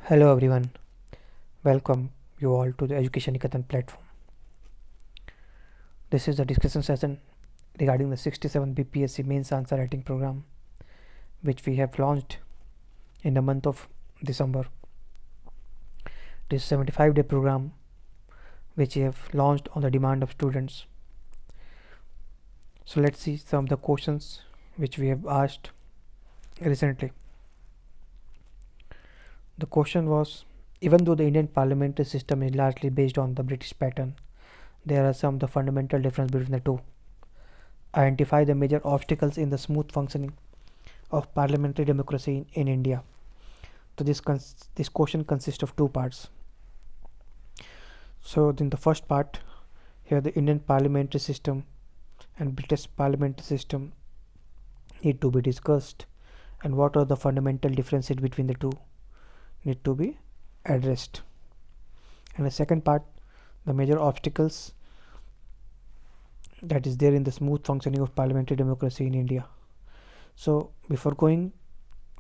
Hello everyone, welcome you all to the Education NIKETAN platform. This is a discussion session regarding the 67 BPSC MAINS answer writing program which we have launched in the month of December. This 75-day program which we have launched on the demand of students. So let's see some of the questions which we have asked recently. The question was, even though the Indian parliamentary system is largely based on the British pattern, there are some of the fundamental differences between the two. Identify the major obstacles in the smooth functioning of parliamentary democracy in India. So this question consists of two parts. So in the first part, here the Indian parliamentary system and British parliamentary system need to be discussed, and what are the fundamental differences between the two need to be addressed. And the second part, the major obstacles that is there in the smooth functioning of parliamentary democracy in India. So before going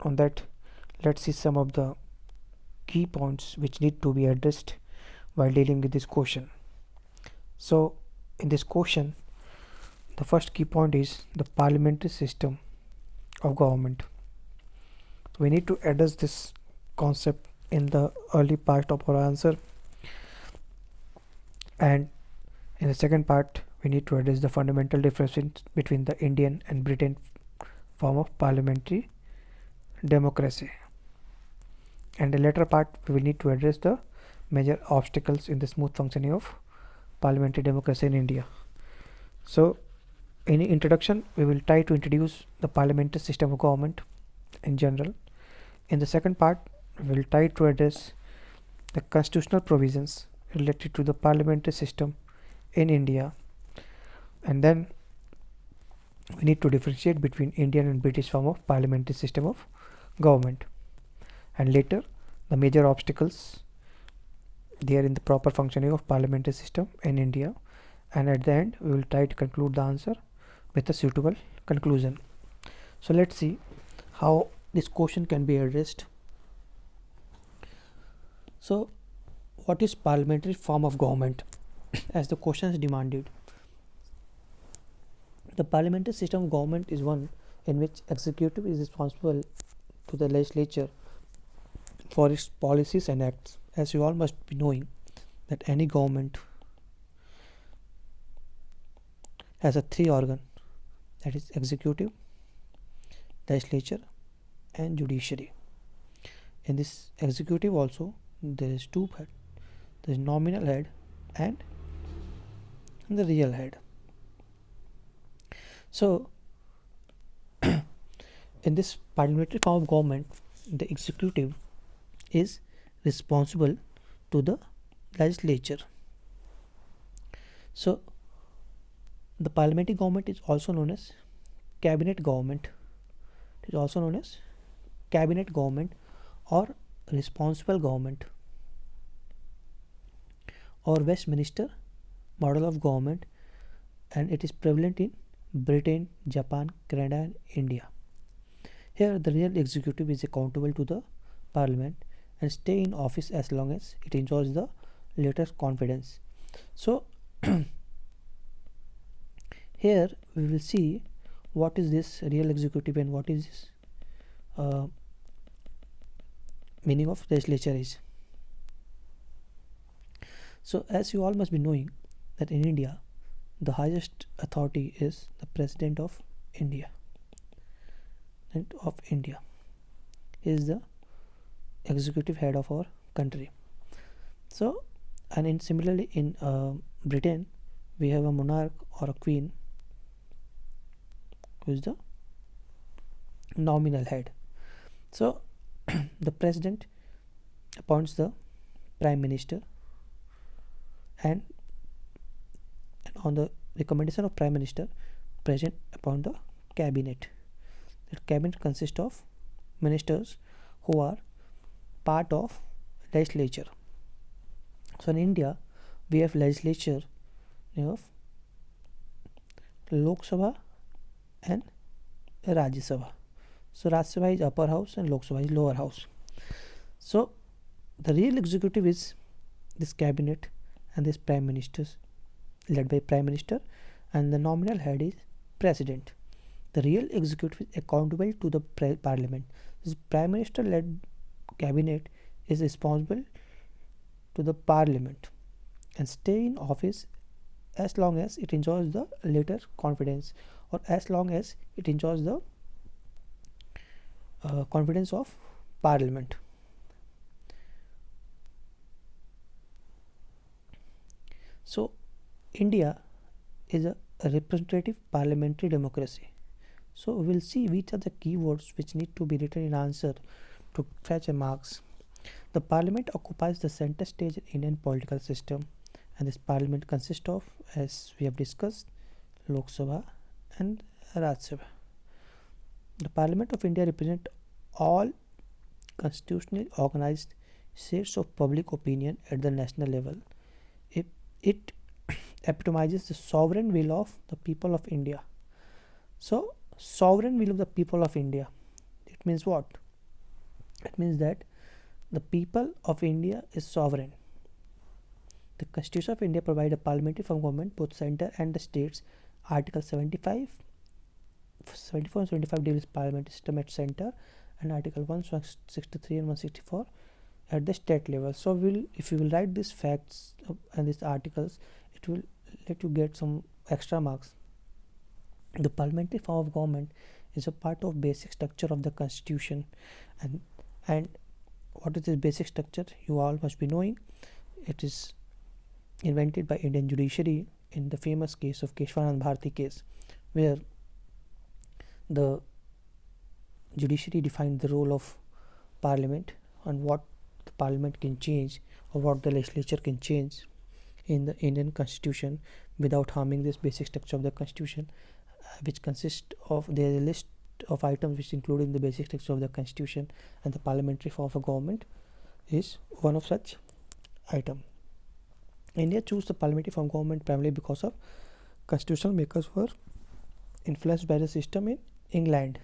on that, let's see some of the key points which need to be addressed while dealing with this question. So in this question, the first key point is the parliamentary system of government. So we need to address this concept in the early part of our answer, and in the second part we need to address the fundamental difference between the Indian and Britain form of parliamentary democracy, and the latter part we will need to address the major obstacles in the smooth functioning of parliamentary democracy in India. So in introduction we will try to introduce the parliamentary system of government in general. In the second part we will try to address the constitutional provisions related to the parliamentary system in India, and then we need to differentiate between Indian and British form of parliamentary system of government, and later the major obstacles there in the proper functioning of parliamentary system in India, and at the end we will try to conclude the answer with a suitable conclusion. So let's see how this question can be addressed. So what is parliamentary form of government as the question is demanded? The parliamentary system of government is one in which executive is responsible to the legislature for its policies and acts. As you all must be knowing that any government has a three organ, that is executive, legislature and judiciary. In this executive also there is two head, there is nominal head and the real head. So in this parliamentary form of government, the executive is responsible to the legislature. So the parliamentary government is also known as cabinet government. It is also known as cabinet government or responsible government or Westminster model of government, and it is prevalent in Britain, Japan, Canada and India. Here the real executive is accountable to the parliament and stay in office as long as it enjoys the latter's confidence. So here we will see what is this real executive and what is this meaning of legislature is. So as you all must be knowing that in India the highest authority is the President of India. He is the executive head of our country. So and similarly in Britain we have a monarch or a queen who is the nominal head. So the president appoints the prime minister, and on the recommendation of prime minister, president appoint the cabinet. The cabinet consists of ministers who are part of legislature. So in India we have legislature, we have Lok Sabha and Rajya Sabha. So Rajya Sabha is upper house and Lok Sabha is lower house. So The real executive is this cabinet and this prime ministers, led by prime minister, and the nominal head is president. The real executive is accountable to the parliament. This prime minister led cabinet is responsible to the parliament and stay in office as long as it enjoys the later confidence, or as long as it enjoys the confidence of parliament. So India is a representative parliamentary democracy. So we'll see which are the keywords which need to be written in answer to fetch a marks. The parliament occupies the center stage in Indian political system, and this parliament consists of, as we have discussed, Lok Sabha and Raj Sabha. The Parliament of India represents all constitutionally organized shades of public opinion at the national level. It epitomizes the sovereign will of the people of India. So, sovereign will of the people of India. It means what? It means that the people of India is sovereign. The Constitution of India provides a parliamentary form of government, both center and the states. Article 74 and 75 deals parliamentary system at center, and Article 163 and 164 at the state level. So if you will write these facts and these articles, it will let you get some extra marks. The parliamentary form of government is a part of basic structure of the constitution, and what is this basic structure? You all must be knowing. It is invented by Indian judiciary in the famous case of Keshwanand Bharati case, where the judiciary defined the role of parliament and what the parliament can change or what the legislature can change in the Indian constitution without harming this basic structure of the constitution, which consists of, there is a list of items which include in the basic structure of the constitution, and the parliamentary form of a government is one of such item. India chose the parliamentary form of government primarily because of constitutional makers were influenced by the system in England.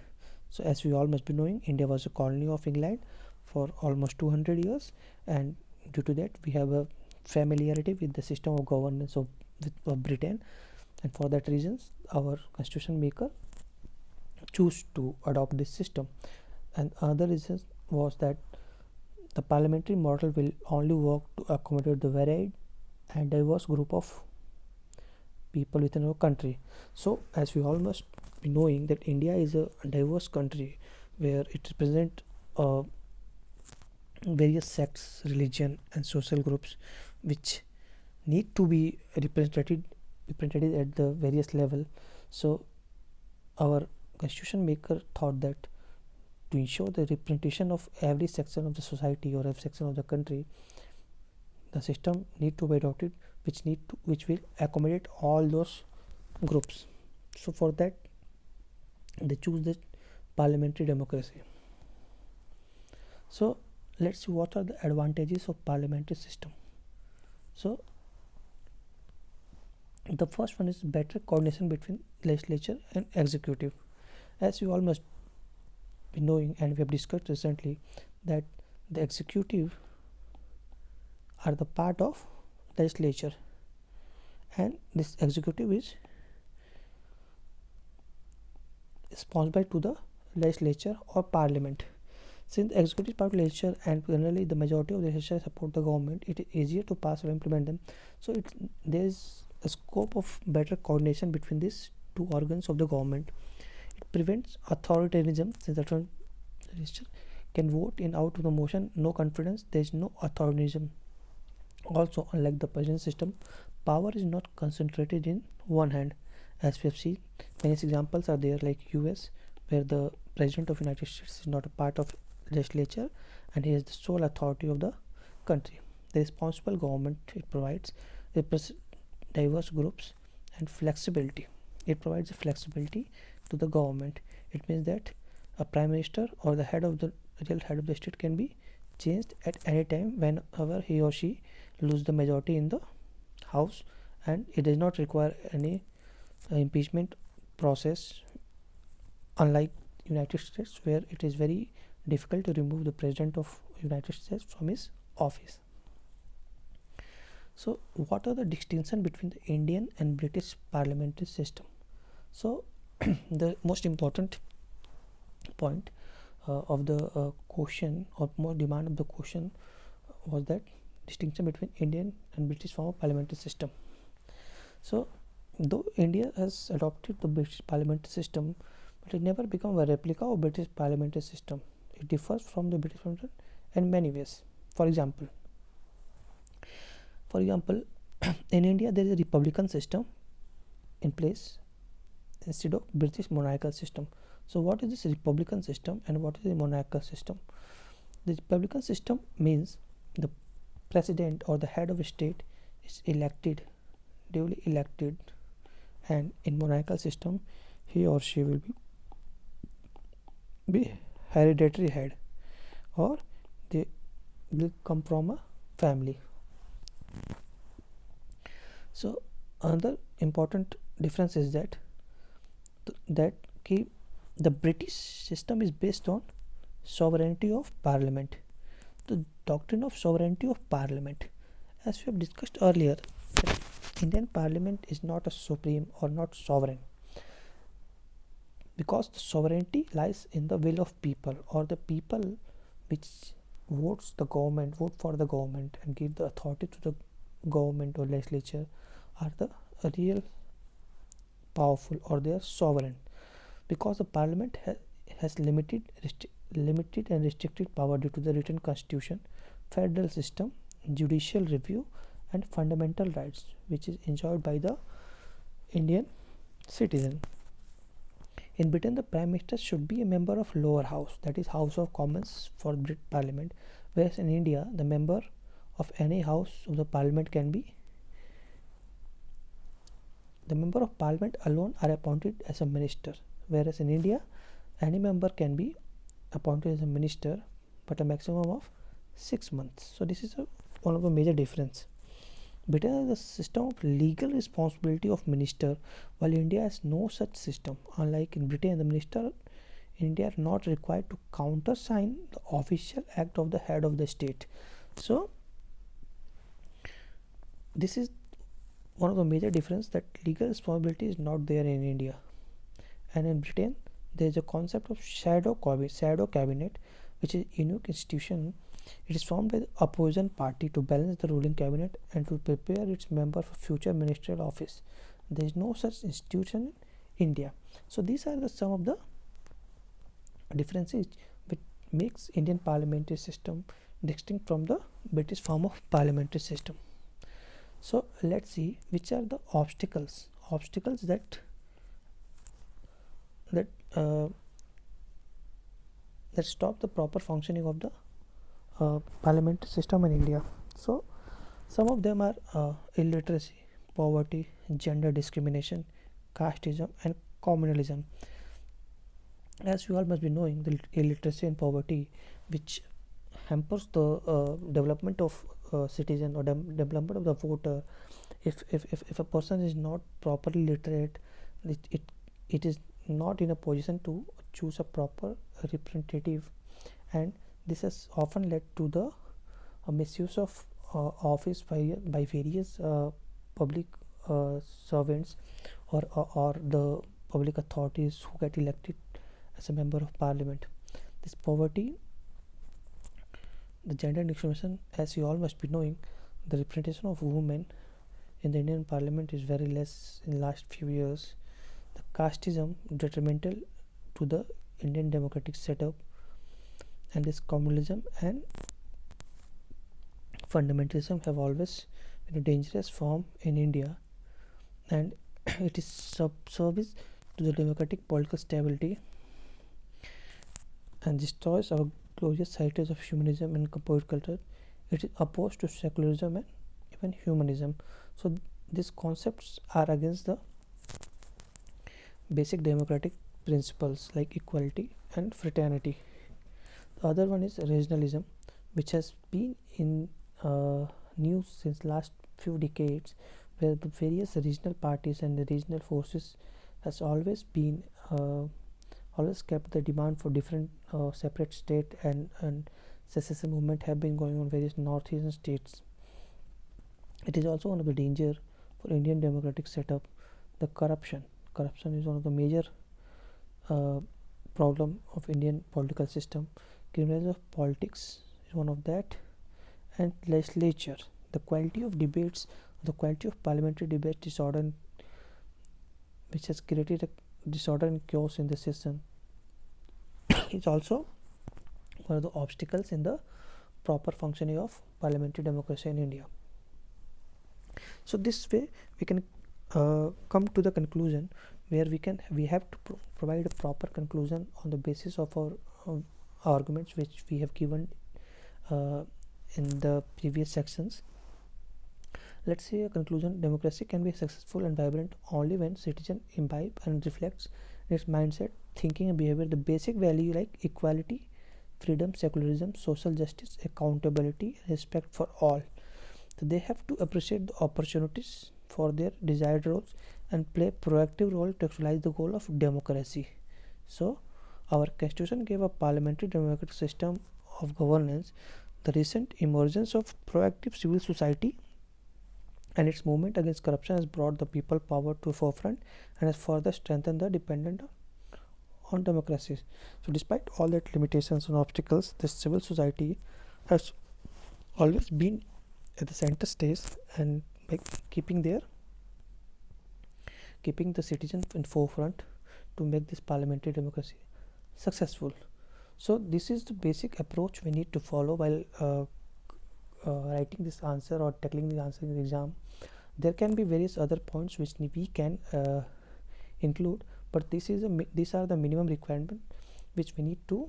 So as we all must be knowing, India was a colony of England for almost 200 years, and due to that we have a familiarity with the system of governance of Britain, and for that reasons our constitution maker choose to adopt this system. And another reason was that the parliamentary model will only work to accommodate the varied and diverse group of people within our country. So as we all must be knowing that India is a diverse country where it represents various sects, religion and social groups which need to be represented at the various level. So our constitution maker thought that to ensure the representation of every section of the society or every section of the country, the system need to be adopted which will accommodate all those groups. So for that they choose the parliamentary democracy. So let's see what are the advantages of parliamentary system. So the first one is better coordination between legislature and executive. As you all must be knowing, and we have discussed recently, that the executive are the part of legislature, and this executive is responsible to the legislature or parliament. Since the executive is part of legislature and generally the majority of the legislature support the government, it is easier to pass or implement them. So there is a scope of better coordination between these two organs of the government. It prevents authoritarianism, since the legislature can vote in out of the motion no confidence, there is no authoritarianism. Also, unlike the present system, power is not concentrated in one hand. As we have seen, many examples are there, like US, where the President of United States is not a part of legislature and he has the sole authority of the country. The responsible government, it provides diverse groups and flexibility. It provides a flexibility to the government. It means that a prime minister or the real head of the state can be changed at any time whenever he or she lose the majority in the house, and it does not require any impeachment process, unlike United States, where it is very difficult to remove the president of United States from his office. So what are the distinction between the Indian and British parliamentary system? So the most important point of the question, or more demand of the question, was that distinction between Indian and British form of parliamentary system. So though India has adopted the British parliamentary system, but it never became a replica of British parliamentary system. It differs from the British parliament in many ways. For example, in India there is a republican system in place instead of British monarchical system. So what is this republican system and what is the monarchical system? The republican system means the president or the head of a state is duly elected, and in monarchical system he or she will be hereditary head, or they will come from a family. So another important difference is that the British system is based on sovereignty of parliament. The doctrine of sovereignty of parliament, as we have discussed earlier, that Indian parliament is not a supreme or not sovereign, because the sovereignty lies in the will of people, or the people which vote for the government and give the authority to the government or legislature are the real powerful, or they are sovereign, because the parliament has limited and restricted power due to the written constitution, federal system, judicial review, and fundamental rights which is enjoyed by the Indian citizen. In Britain, the Prime Minister should be a member of lower house, that is House of Commons for British Parliament, whereas in India the member of any house of the Parliament can be the member of Parliament alone are appointed as a minister, whereas in India any member can be appointed as a minister, but a maximum of 6 months. So this is one of the major difference. Britain has a system of legal responsibility of minister, while India has no such system. Unlike in Britain, the minister in India are not required to countersign the official act of the head of the state. So this is one of the major difference, that legal responsibility is not there in India. And in Britain there is a concept of shadow cabinet, which is a unique institution. It is formed by the opposition party to balance the ruling cabinet and to prepare its member for future ministerial office. There is no such institution in India. So these are some of the differences which makes Indian parliamentary system distinct from the British form of parliamentary system. So let's see which are the obstacles that stop the proper functioning of the parliamentary system in India. So some of them are illiteracy, poverty, gender discrimination, casteism, and communalism. As you all must be knowing, the illiteracy and poverty, which hampers the development of citizen or development of the voter. If a person is not properly literate, it is not in a position to choose a proper representative, and this has often led to the misuse of office by various public servants or the public authorities who get elected as a member of parliament. This poverty, the gender discrimination, as you all must be knowing, the representation of women in the Indian parliament is very less in the last few years. The casteism detrimental to the Indian democratic setup, and this communalism and fundamentalism have always been a dangerous form in India, and it is subservice to the democratic political stability and destroys our glorious heritage of humanism and composite culture. It is opposed to secularism and even humanism. So these concepts are against the basic democratic principles like equality and fraternity. The other one is regionalism, which has been in news since last few decades, where the various regional parties and the regional forces has always been always kept the demand for different separate state and secession movement have been going on various northeastern states. It is also one of the danger for Indian democratic setup. The corruption is one of the major problem of Indian political system. Criminals of politics is one of that, and legislature. The quality of debates, the quality of parliamentary debate disorder, which has created a disorder and chaos in the system, is also one of the obstacles in the proper functioning of parliamentary democracy in India. So this way we can come to the conclusion where we have to provide a proper conclusion on the basis of our arguments which we have given in the previous sections. Let's say a conclusion: democracy can be successful and vibrant only when citizens imbibe and reflects its mindset, thinking and behavior the basic value like equality, freedom, secularism, social justice, accountability, respect for all. So they have to appreciate the opportunities for their desired roles and play proactive role to actualize the goal of democracy. So our constitution gave a parliamentary democratic system of governance. The recent emergence of proactive civil society and its movement against corruption has brought the people power to the forefront and has further strengthened the dependent on democracies. So despite all that limitations and obstacles, the civil society has always been at the center stage, and by keeping the citizens in forefront to make this parliamentary democracy successful. So this is the basic approach we need to follow while writing this answer or tackling the answer in the exam. There can be various other points which we can include, but these are the minimum requirement which we need to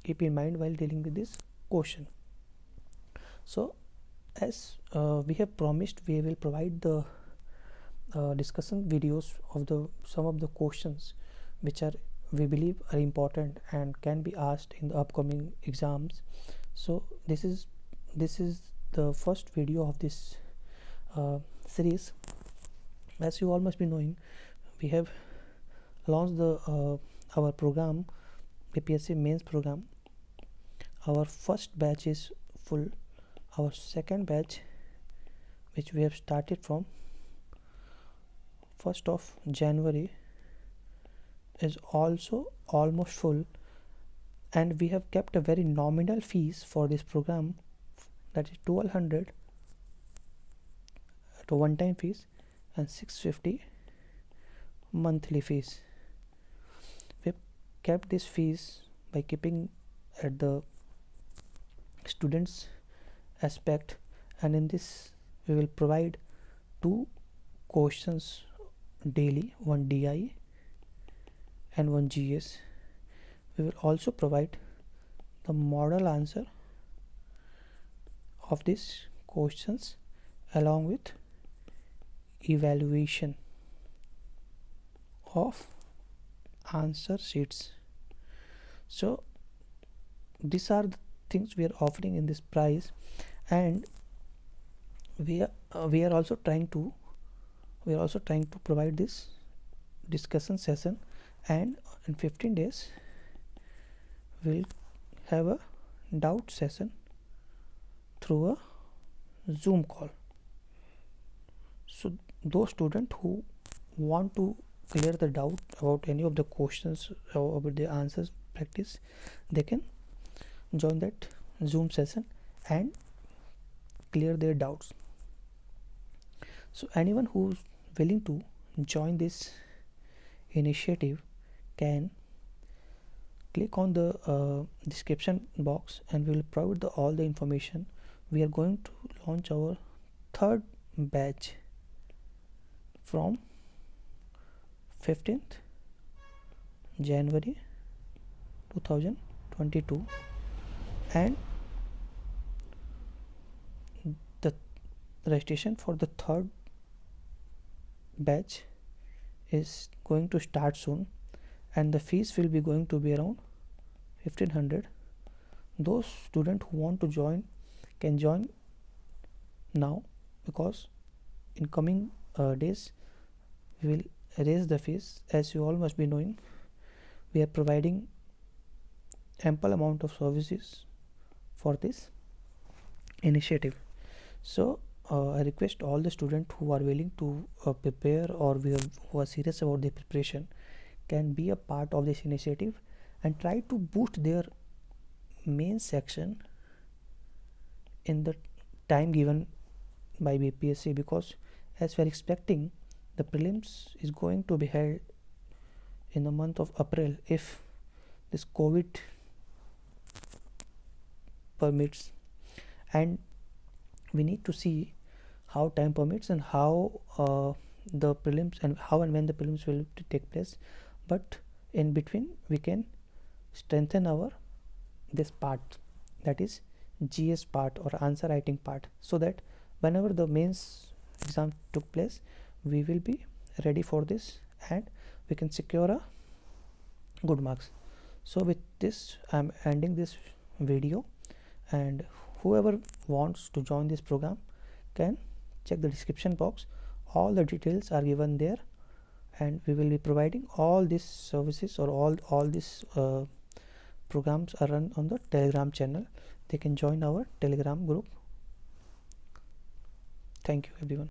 keep in mind while dealing with this question. So as we have promised, we will provide the discussion videos of some of the questions which we believe are important and can be asked in the upcoming exams. So this is the first video of this series. As you all must be knowing, we have launched our program, BPSC MAINS program. Our first batch is full. Our second batch, which we have started from 1st of January, is also almost full, and we have kept a very nominal fees for this program, that is 1200 to one-time fees and 650 monthly fees. We kept this fees by keeping at the students aspect, and in this we will provide 2 questions daily, one DI and one GS. We will also provide the model answer of these questions along with evaluation of answer sheets. So these are the things we are offering in this price, and we are also trying to provide this discussion session, and in 15 days we'll have a doubt session through a Zoom call. So those students who want to clear the doubt about any of the questions or about the answers practice, they can join that Zoom session and clear their doubts. So anyone who's willing to join this initiative can click on the description box, and we will provide all the information. We are going to launch our third batch from 15th January 2022, and the registration for the third batch is going to start soon, and the fees will be going to be around 1500. Those students who want to join can join now, because in coming days we will raise the fees. As you all must be knowing, we are providing ample amount of services for this initiative. So I request all the students who are willing to prepare, or who are serious about their preparation, can be a part of this initiative and try to boost their main section in the time given by BPSC, because as we are expecting, the prelims is going to be held in the month of April if this COVID permits, and we need to see how time permits and how the prelims and how and when the prelims will take place. But in between we can strengthen our this part, that is GS part or answer writing part, so that whenever the mains exam took place, we will be ready for this and we can secure a good marks. So with this I'm ending this video, and whoever wants to join this program can check the description box. All the details are given there, and we will be providing all these services, or all these programs are run on the Telegram channel. They can join our Telegram group. Thank you everyone.